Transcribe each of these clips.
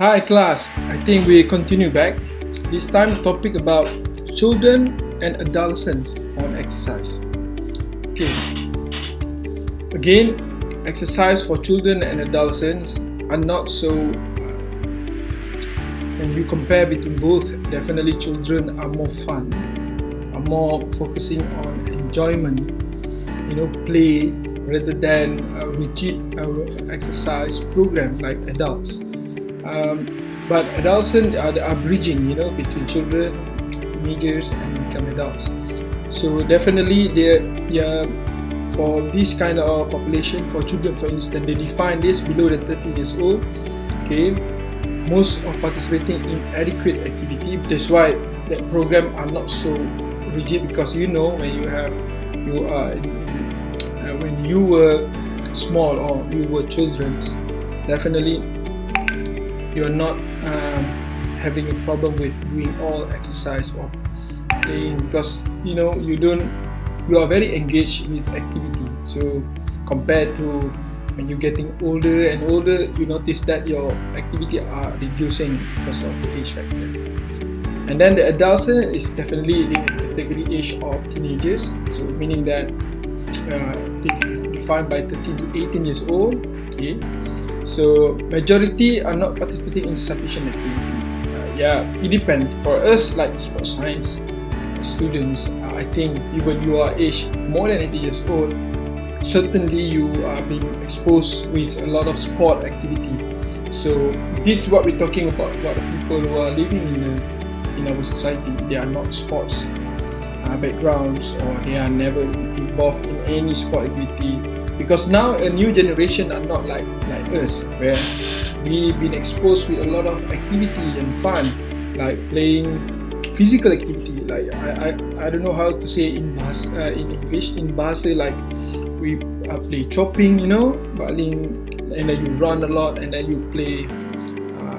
Hi class, I think we continue back. This time topic about children and adolescents on exercise. Okay, again, exercise for children and adolescents are not so, when you compare between both, definitely children are more fun, are more focusing on enjoyment, play rather than a rigid exercise program like adults. But adolescents are bridging, between children, teenagers, and become adults. So definitely, for this kind of population, for children, for instance, they define this below the 30 years old. Okay, most of participating in adequate activity. That's why that program are not so rigid because when you were small or you were children, definitely you're not having a problem with doing all exercise or playing because you are very engaged with activity. So compared to when you're getting older and older, you notice that your activity are reducing because of the age factor. And then the adolescent is definitely the category age of teenagers, so meaning that defined by 13 to 18 years old. Okay, so majority are not participating in sufficient activity. It depends. For us, like sports science students, I think even you are aged more than 80 years old, certainly you are being exposed with a lot of sport activity. So this is what we're talking about the people who are living in our society. They are not sports backgrounds, or they are never involved in any sport activity, because now a new generation are not like us, where we've been exposed with a lot of activity and fun, like playing physical activity. Like I don't know how to say in English, in Bahasa, like we play chopping, baling, and then you run a lot, and then you play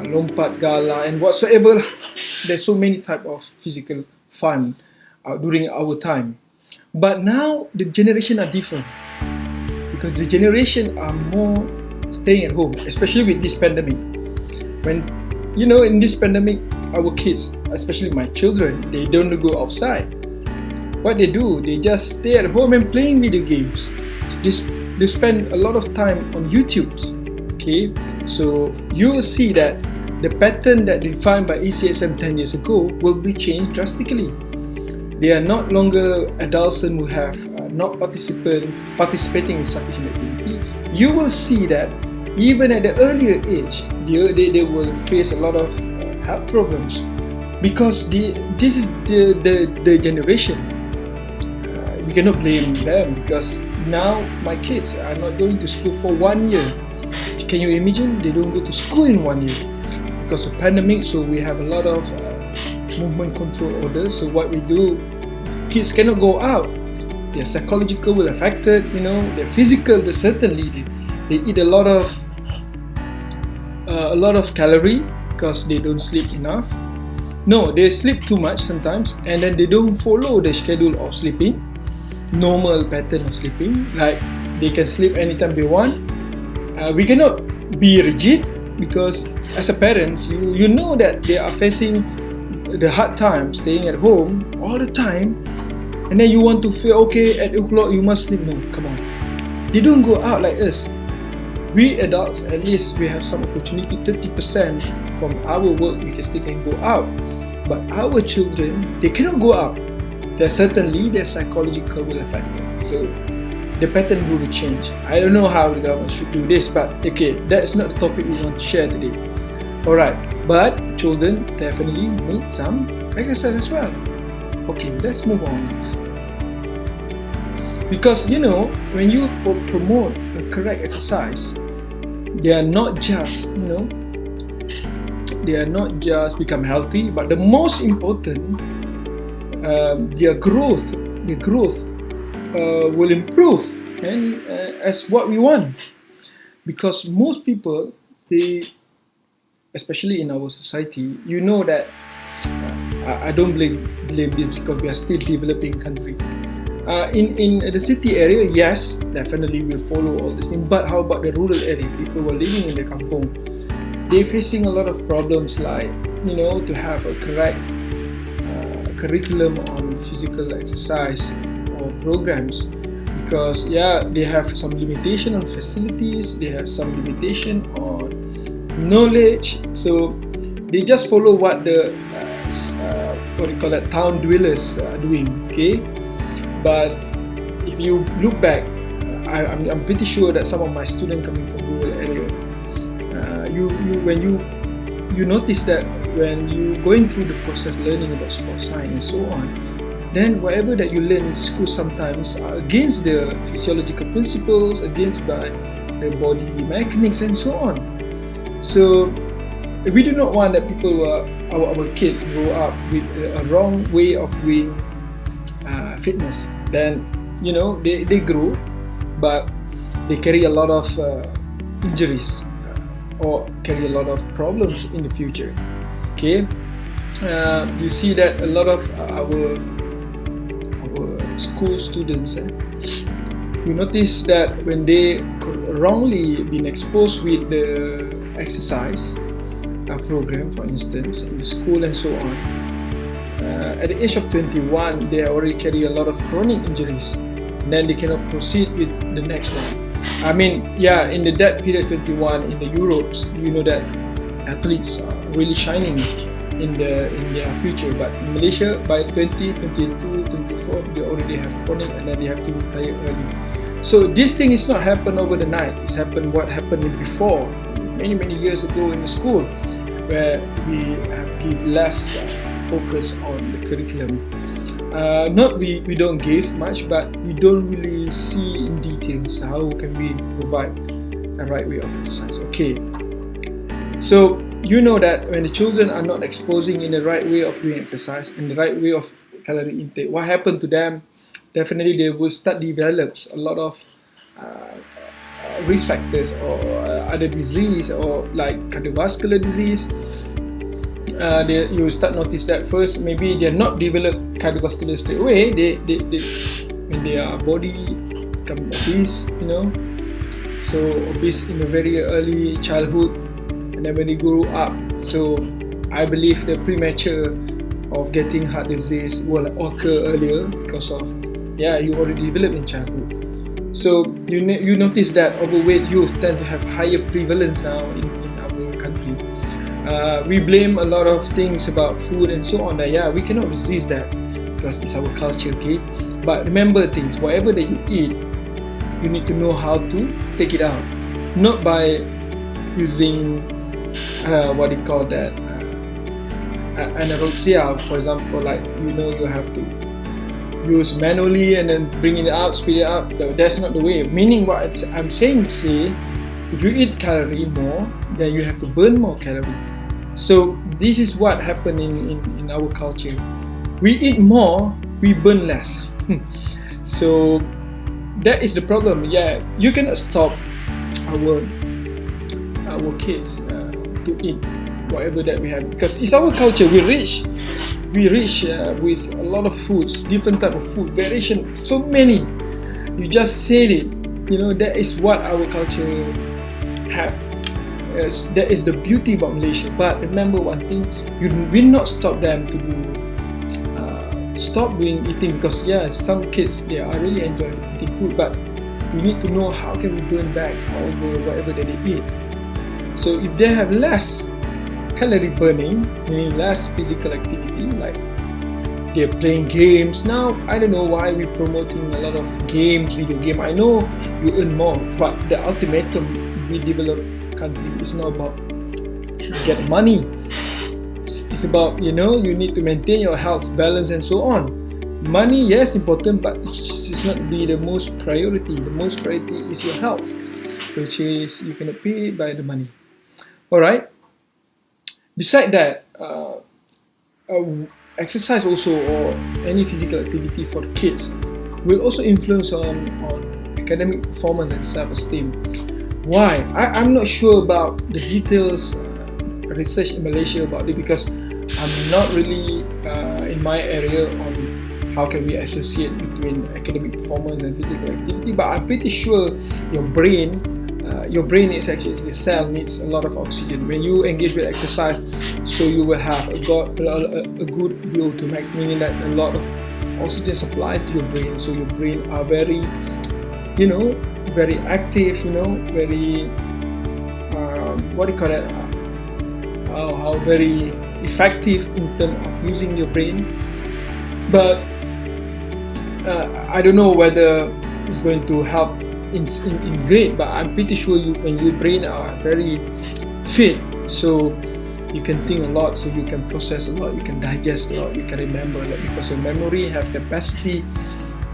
lompat gala and whatsoever. There's so many type of physical fun during our time. But now the generation are different, because the generation are more staying at home, especially with this pandemic. When in this pandemic, our kids, especially my children, they don't go outside. What they do, they just stay at home and playing video games. They spend a lot of time on YouTube. Okay, so you will see that the pattern that defined by ECSM 10 years ago will be changed drastically. They are not longer adolescents who have not participating in sufficient activity. You will see that even at the earlier age, they will face a lot of health problems, because this is the generation. We cannot blame them, because now my kids are not going to school for 1 year. Can you imagine? They don't go to school in 1 year because of pandemic. So we have a lot of movement control orders. So what we do, kids cannot go out. Their psychological will affected, their physical, but certainly they eat a lot of calorie because they don't sleep enough. No, they sleep too much sometimes, and then they don't follow the schedule of sleeping, normal pattern of sleeping. Like they can sleep anytime they want. We cannot be rigid, because as a parents, you know that they are facing the hard time staying at home all the time, and then you want to feel okay at 8 o'clock you must sleep. No, come on. They don't go out like us. We adults, at least we have some opportunity. 30% from our work we can still go out, but our children, they cannot go out. Certainly their psychological will affect them. So the pattern will change. I don't know how the government should do this, but okay, that's not the topic we want to share today. Alright, but children definitely need some exercise as well. Okay, let's move on. Because when you promote a correct exercise, they are not just become healthy, but the most important, their growth will improve, and as what we want. Because most people, especially in our society, that I don't blame this, because we are still developing country. In the city area, yes, definitely we'll follow all this thing. But how about the rural area? People who are living in the kampong, they're facing a lot of problems, like, to have a correct curriculum on physical exercise or programs, because they have some limitation on facilities, they have some limitation on knowledge, so they just follow what the town dwellers are doing. Okay, but if you look back, I'm pretty sure that some of my students coming from rural area, when you notice that when you going through the process learning about sports science and so on, then whatever that you learn in school sometimes are against the physiological principles, against by the body mechanics and so on. So we do not want that our kids grow up with a wrong way of doing fitness. Then they grow, but they carry a lot of injuries or carry a lot of problems in the future. Okay, you see that a lot of our school students, you notice that when they wrongly been exposed with the exercise program, for instance, in the school and so on, at the age of 21, they already carry a lot of chronic injuries. And then they cannot proceed with the next one. I mean, in that period 21 in the Europes, that athletes are really shining in their future. But in Malaysia, by 20, 22, 24, they already have chronic, and then they have to retire early. So this thing is not happen over the night. It's happened what happened before, many years ago in the school, where we give less focus on the curriculum. Not we don't give much, but we don't really see in details how can we provide a right way of exercise. Okay, so that when the children are not exposing in the right way of doing exercise and the right way of calorie intake, what happened to them? Definitely they will start develops a lot of risk factors or other disease, or like cardiovascular disease. You start notice that first, maybe they're not develop cardiovascular straight away. They when their body become obese, so obese in a very early childhood, and then when they grow up, so I believe the premature of getting heart disease will occur earlier because of you already developed in childhood. So you notice that overweight youth tend to have higher prevalence now in our country. We blame a lot of things about food and so on. That we cannot resist that because it's our culture. Okay, but remember things. Whatever that you eat, you need to know how to take it out, not by using what they call that anorexia, for example. Like you have to use manually and then bring it out, speed it up. That's not the way. Meaning what I'm saying, if you eat calorie more, then you have to burn more calorie. So this is what happened in our culture. We eat more, we burn less. So that is the problem. You cannot stop our kids to eat whatever that we have, because it's our culture. We rich with a lot of foods, different type of food, variation, so many. You just said it. That is what our culture have. That is the beauty about Malaysia. But remember one thing, you will not stop them to do stop doing eating, because some kids, they are really enjoy eating food, but we need to know how can we burn back all the whatever that they eat. So if they have less calorie burning, meaning less physical activity, like they're playing games. Now I don't know why we're promoting a lot of games, video game. I know you earn more, but the ultimatum we develop country is not about get money. It's about you need to maintain your health, balance, and so on. Money, yes, important, but it's not be the most priority. The most priority is your health, which is you cannot pay by the money. All right. Besides that, exercise also, or any physical activity for the kids, will also influence on academic performance and self-esteem. Why? I'm not sure about the details research in Malaysia about it, because I'm not really in my area on how can we associate between academic performance and physical activity, but I'm pretty sure your brain your brain is actually, the cell needs a lot of oxygen. When you engage with exercise, so you will have a good VO2 max, meaning that a lot of oxygen supplied to your brain. So your brain are very, very active, very, what do you call that? How very effective in terms of using your brain. But I don't know whether it's going to help in grade, but I'm pretty sure when your brain are very fit, so you can think a lot, so you can process a lot, you can digest a lot, you can remember a lot, because your memory have capacity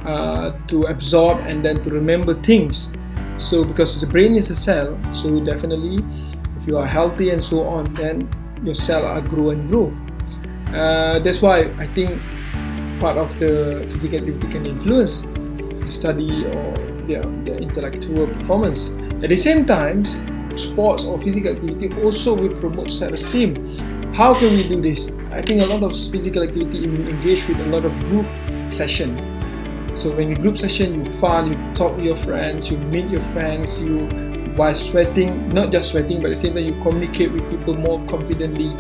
to absorb and then to remember things. So because the brain is a cell, so definitely if you are healthy and so on, then your cell are grow and grow. That's why I think part of the physical activity can influence the study or their intellectual performance. At the same time, sports or physical activity also will promote self-esteem. How can we do this? I think a lot of physical activity engage with a lot of group session. So when you group session, you fun, you talk with your friends, you meet your friends, you while sweating, not just sweating, but at the same time you communicate with people more confidently.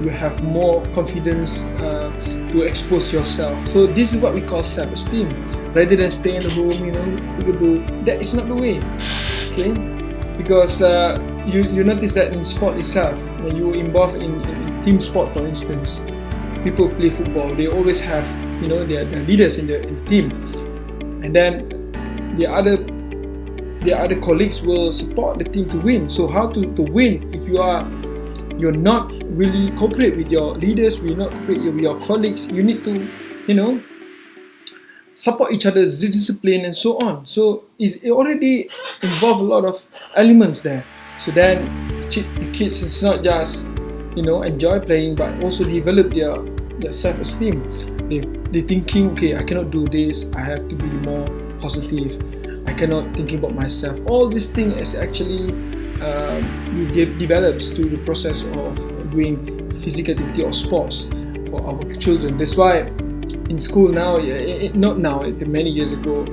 You have more confidence to expose yourself. So this is what we call self-esteem. Rather than staying at home, that is not the way. Okay, because you notice that in sport itself, when you involve in team sport, for instance, people play football. They always have their leaders in the team, and then the other colleagues will support the team to win. So how to win if you're not really cooperate with your leaders, you're not cooperate with your colleagues, you need to support each other's discipline and so on. So it already involve a lot of elements there. So then the kids, it's not just enjoy playing, but also develop their self-esteem. They thinking, okay, I cannot do this, I have to be more positive, I cannot thinking about myself. All these things is actually develops through the process of doing physical activity or sports for our children. That's why in school now, not now, many years ago,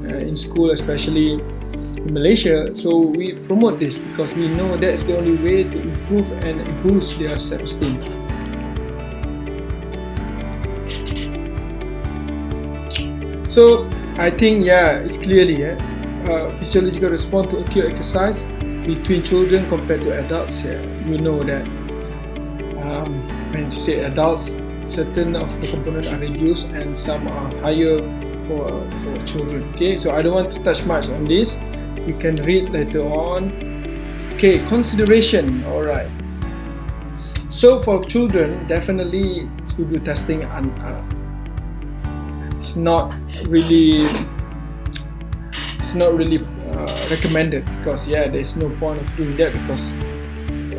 in school, especially in Malaysia, so we promote this because we know that's the only way to improve and boost their self-esteem. So I think it's clearly physiological response to acute exercise between children compared to adults. We know that when you say adults, certain of the components are reduced and some are higher for children. Okay, so I don't want to touch much on this. You can read later on. Okay, consideration. All right. So for children, definitely to do testing, and it's not really recommended, because there's no point of doing that, because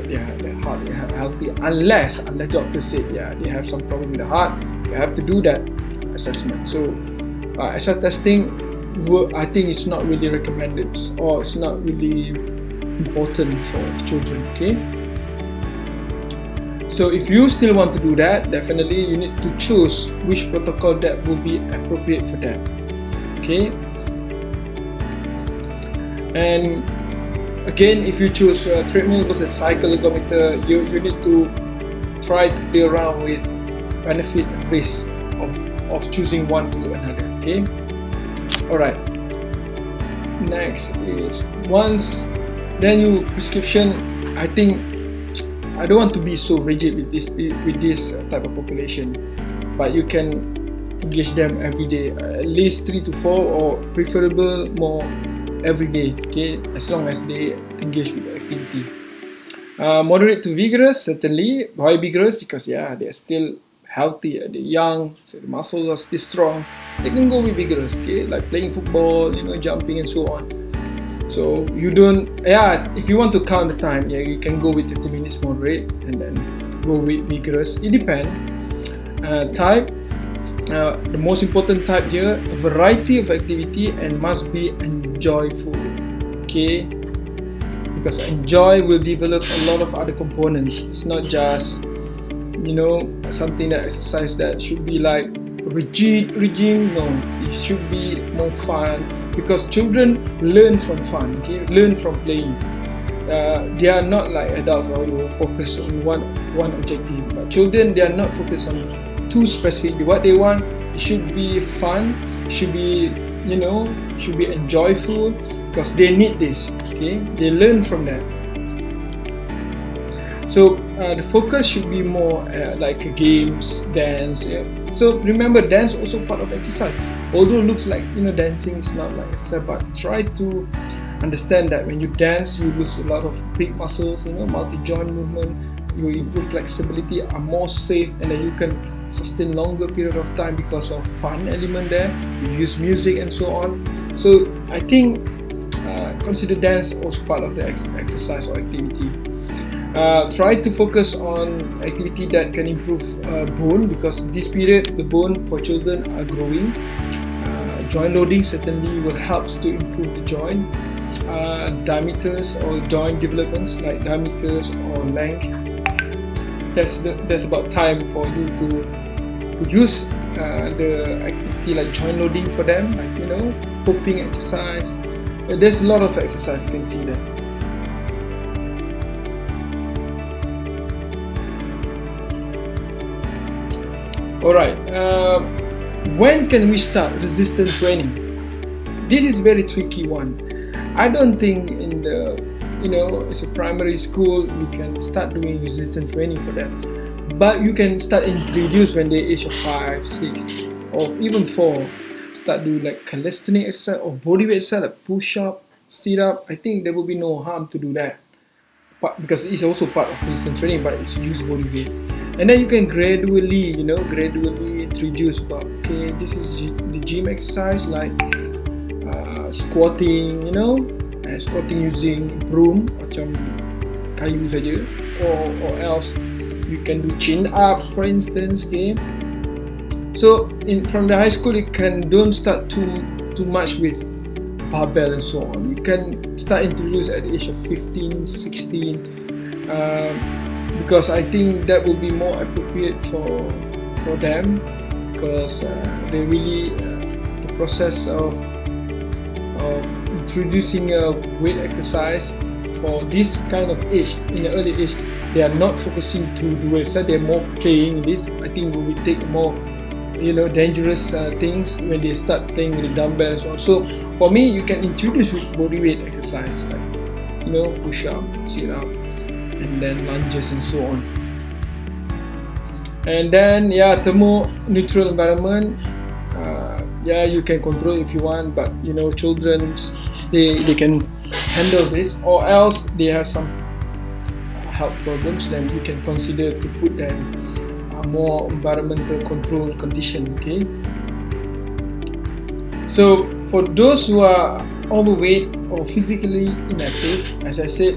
the heart is healthy unless the doctor said they have some problem with the heart. You have to do that assessment. So SR testing, I think it's not really recommended, or it's not really important for children. Okay, so if you still want to do that, definitely you need to choose which protocol that will be appropriate for that. Okay, and again, if you choose treadmill versus cycle ergometer, you need to try to play around with benefit and risk of choosing one to another. Okay, alright. Next is, once then you prescription, I think I don't want to be so rigid with this type of population, but you can engage them every day, at least 3 to 4, or preferable more every day. Okay, as long as they engage with the activity. Moderate to vigorous, certainly. Why vigorous? Because they're still healthy, they're young, so the muscles are still strong. They can go with vigorous, okay, like playing football, jumping and so on. So you don't, if you want to count the time, you can go with 30 minutes moderate and then go with vigorous. It depends. Type, the most important type here, a variety of activity and must be enjoyable. Okay, because enjoy will develop a lot of other components. It's not just something that exercise that should be like rigid regime. No, it should be more fun, because children learn from fun, okay, learn from playing. They are not like adults or you focus on one objective, but children, they are not focused on too specific. What they want, it should be fun, should be should be enjoyable, because they need this, okay, they learn from that. So the focus should be more like games, dance. Yeah. So remember, dance also part of exercise. Although it looks like dancing is not like exercise, but try to understand that when you dance, you lose a lot of big muscles. Multi-joint movement. You improve flexibility, are more safe, and then you can sustain longer period of time because of fun element there. You use music and so on. So I think consider dance also part of the exercise or activity. Try to focus on activity that can improve bone, because this period the bone for children are growing. Joint loading certainly will help to improve the joint diameters or joint developments, like diameters or length. There's about time for you to use the activity like joint loading for them, like popping exercise. There's a lot of exercise you can see there. Alright, when can we start resistance training? This is very tricky one. I don't think in the it's a primary school we can start doing resistance training for them, but you can start introduce when they age of 5, 6 or even 4. Start doing like calisthenics exercise or bodyweight exercise like push up, sit up. I think there will be no harm to do that, but because it's also part of resistance training, but it's use bodyweight. And then you can gradually introduce about, okay, this is the gym exercise like squatting, squatting using broom macam kayu saja, or else you can do chin up, for instance, okay. So from the high school, you don't start too much with barbell and so on. You can start introduce at the age of 15, 16. Because I think that will be more appropriate for them, because they really the process of introducing a weight exercise for this kind of age, in the early age, they are not focusing to do exercise, they're more playing this. I think we will take more dangerous things when they start playing with the dumbbells. So for me, you can introduce with bodyweight exercise like push up, sit up, and then lunges and so on. And then thermo-neutral environment. You can control if you want, but children, they can handle this, or else they have some health problems, then you can consider to put them more environmental control condition, okay. So for those who are overweight or physically inactive, as I said,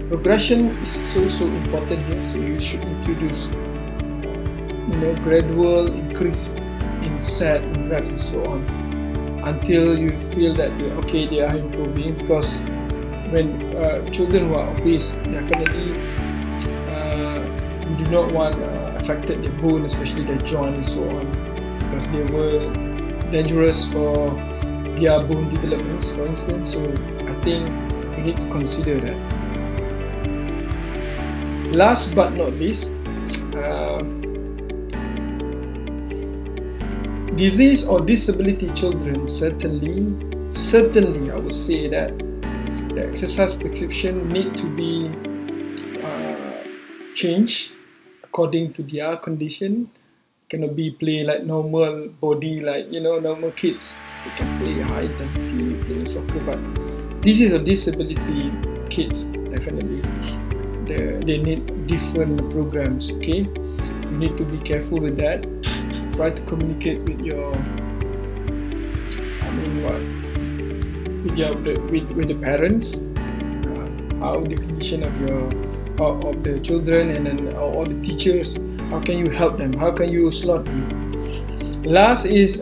progression is so important here. So you should introduce gradual increase in set, in reps and so on, until you feel that they are improving. Because when children who are obese, definitely we do not want affected their bone, especially their joint and so on, because they were dangerous for their bone developments, for instance. So I think we need to consider that. Last but not least, disease or disability children, certainly I would say that the exercise prescription need to be changed according to their condition. Cannot be play like normal body, like normal kids. They can play high intensity, play soccer, but this is a disability kids, definitely. They need different programs, okay? You need to be careful with that. Try to communicate with with the parents, how the condition of the children, and then all the teachers. How can you help them? How can you slot them? Last is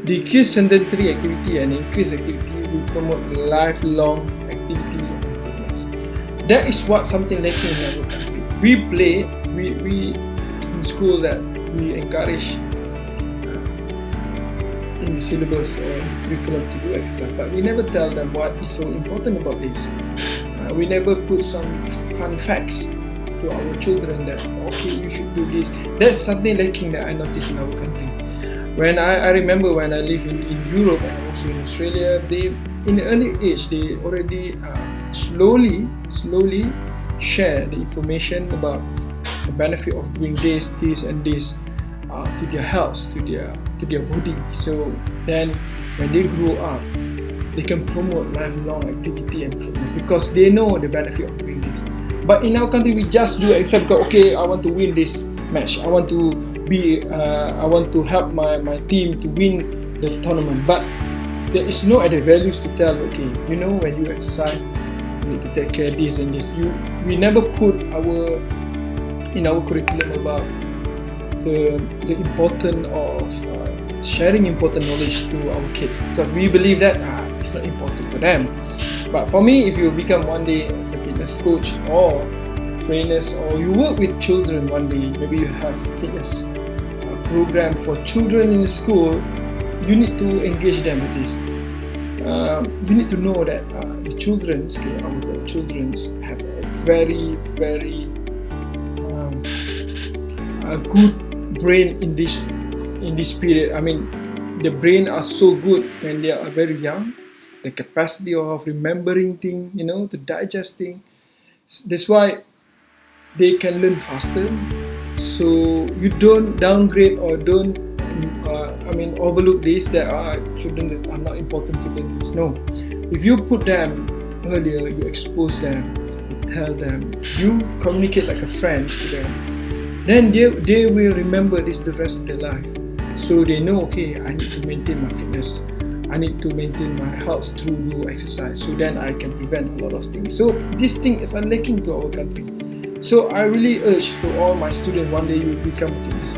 decrease sedentary activity and increase activity. We promote lifelong activity and fitness. That is something lacking in our country. We play, we in school that we encourage in the syllabus or in the curriculum to do exercise, but we never tell them what is so important about this. We never put some fun facts to our children that, okay, you should do this. That's something lacking that I noticed in our country. When I remember when I lived in Europe and also in Australia, they, in the early age, they already slowly share the information about the benefit of doing this and this to their health, to their body. So then when they grow up, they can promote lifelong activity and fitness because they know the benefit of doing this. But in our country, we just do except because, okay, I want to win this match. I want to help my team to win the tournament. But there is no other values to tell, okay, you know, when you exercise, you need to take care of this and this. We never put in our curriculum about the importance of sharing important knowledge to our kids, because we believe that it's not important for them. But for me, if you become one day as a fitness coach or trainers, or you work with children one day, maybe you have fitness program for children in the school, you need to engage them with this. You need to know that the children have a very good brain in this period. I mean, the brain are so good when they are very young. The capacity of remembering things, you know, to digest things. That's why they can learn faster. So you don't downgrade or don't overlook this, that children that are not important to learn this. No. If you put them earlier, you expose them, you tell them, you communicate like a friend to them, then they will remember this the rest of their life. So they know, okay, I need to maintain my fitness, I need to maintain my health through exercise, so then I can prevent a lot of things. So this thing is lacking to our country. So I really urge to all my students, one day you become fitness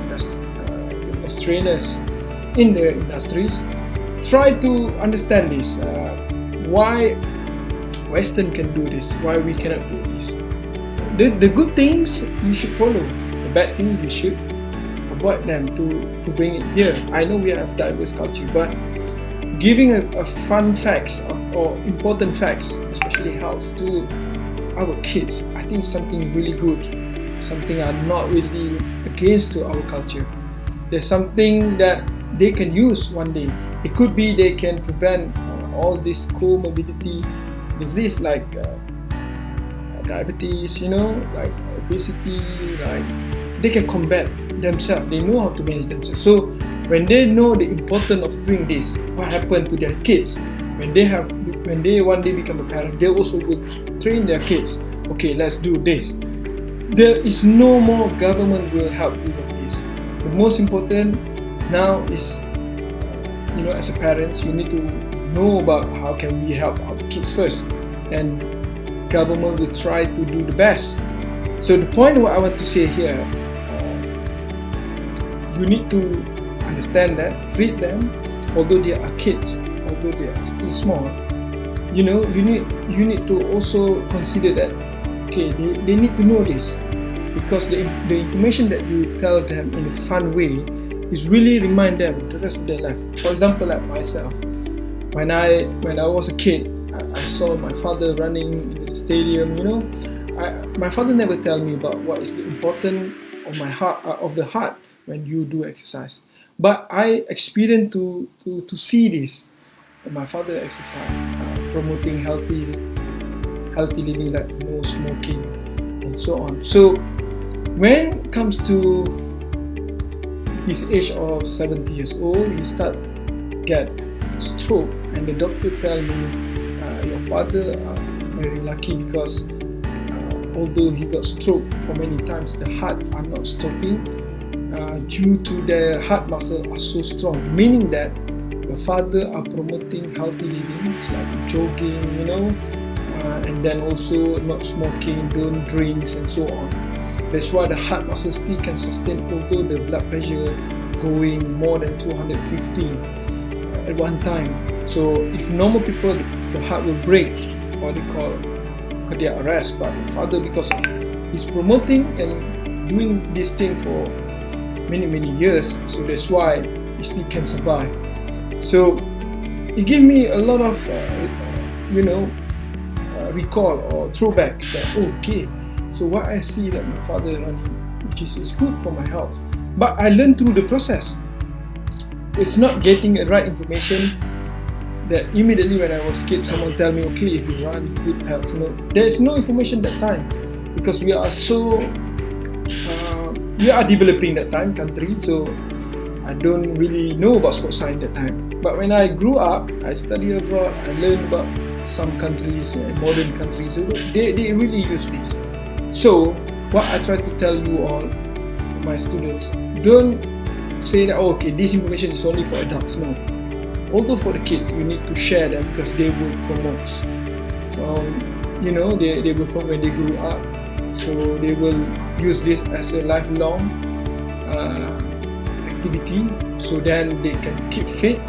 trainers in the industries, try to understand this, why Western can do this, why we cannot do this. The good things you should follow, the bad things you should avoid them to bring it here. I know we have diverse culture, but giving a fun facts or important facts, especially helps to our kids, I think something really good, something are not really against to our culture. There's something that they can use one day. It could be they can prevent all this comorbidity disease like diabetes, you know, like obesity, like they can combat themselves. They know how to manage themselves. So when they know the importance of doing this, what happened to their kids? When they one day become a parent, they also will train their kids. Okay, let's do this. There is no more government will help you with this. The most important now is, as a parents, you need to know about how can we help our kids first, and government will try to do the best. So the point what I want to say here, you need to understand that, treat them, although they are kids, although they are still small, you need to also consider that, okay, they need to know this, because the information that you tell them in a fun way is really remind them the rest of their life. For example, like myself, when I was a kid, I saw my father running in the stadium. My father never tell me about what is the importance of the heart when you do exercise. But I experienced to see this. My father exercise, promoting healthy living, like no smoking and so on. So when it comes to his age of 70 years old, he start get stroke, and the doctor tell me, your father very lucky, because although he got stroke for many times, the heart are not stopping due to the heart muscle are so strong, meaning that your father are promoting healthy living, like jogging, and then also not smoking, don't drinks and so on. That's why the heart muscle still can sustain, although the blood pressure going more than 250 at one time. So if normal people, the heart will break, what they call cardiac arrest, but the father, because he's promoting and doing this thing for many years, so that's why he still can survive. So it gave me a lot of recall or throwbacks that okay, so what I see that my father running, which is good for my health, but I learned through the process. It's not getting the right information that immediately when I was a kid, someone tell me, okay, if you run, good health. There's no information that time because we are developing that time country, so I don't really know about sports science that time. But when I grew up, I studied abroad, I learned about some countries, modern countries, so they really use this. So what I try to tell you all, my students, don't say that okay, this information is only for adults. No, although for the kids, you need to share them because they will promote. They will promote when they grow up, so they will use this as a lifelong activity. So then they can keep fit,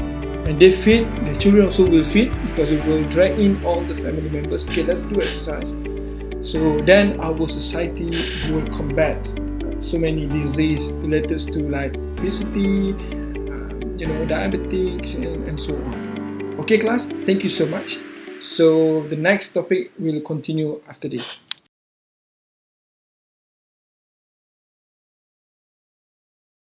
and they fit. The children also will fit because we will drag in all the family members. Okay, let's do exercise. So then our society will combat so many diseases related to like obesity, diabetics, and so on. Okay, class, thank you so much. So the next topic will continue after this.